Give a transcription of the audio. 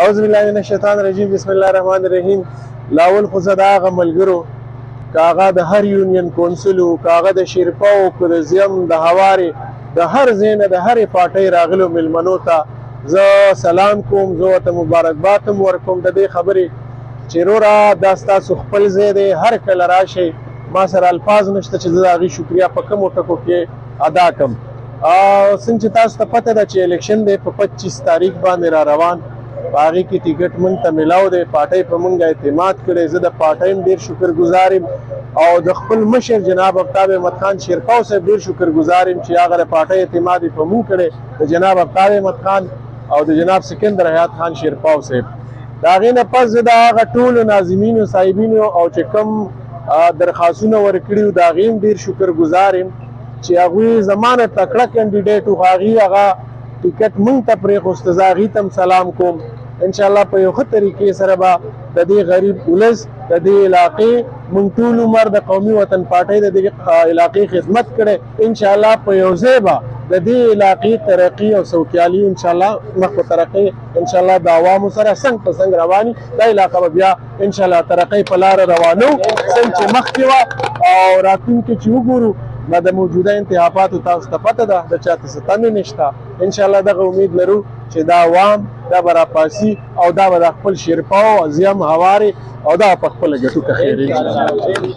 اعوذ بالله من الشیطان الرجیم بسم الله الرحمن الرحیم. لاول خو زه د هغه ملګرو که هغه د هر یونین کونسل و که هغه د شیرپا و که د زیم د هوارې د هر ځای نه د هرې پارټۍ راغلو مېلمنو ته زه سلام کوم، زه ورته مبارکباد هم ورکوم د دې خبرې چې وروره دا ستاسو خپل ځای دی، هر کله راشئ. ما سره الفاظ نشته چې زه د هغې شکریه په کومو ټکو کې ادا کړم. څنګه چې تاسو ته پته ده چې الیکشن دی په 25 تاریخ باندې را روان، په هغې کې ټیکټ موږ ته میلاو دی، پارټۍ په موږ اعتماد کړی. زه د پارټۍ هم ډېر شکرګزار یم او د خپل مشر جناب آفتاب احمد خان شیرپا صاحب ډېر شکرګزار یم چې هغه د پارټۍ اعتماد یې په موږ کړی، د جناب آفتاب احمد خان او د جناب سکندر حیات خان شیرپا صاحب. د هغې نه پس زه د هغه ټولو ناظمینو صاحبینو او چې کوم درخواستونه ورکړي وو د هغې هم ډېر شکرګزار یم چې هغوی زما نه تکړه کینډیډیټ و، هغې هغه ټیکټ موږ ته پرېښوسته. زه هغې ته هم سلام کوم. انشاءالله په یو ښه طریقې سره به د دې غریب ولس د دې علاقې موږ ټول عمر د قومي وطن پارټۍ د دې علاقې خدمت کړی. انشاءالله په یو ځای به د دې علاقې ترقي او سوکیالي انشاءالله مخ په ترقۍ انشاءالله د عوامو سره څنګ په څنګ رواني. دا علاقه به بیا انشاءالله ترقۍ په لاره روانو څنګه چې مخکې وه او راتلونکي چې وګورو ما د موجوده انتخاباتو تاسو ته پته ده د چاته څه تمې نشته. انشاءالله دغه امید لرو چې دا عوام دا به راپاسي او دا به د خپل شیرپا او زیم هوارې او دا په خپله ګټو که خیر انشاءالله.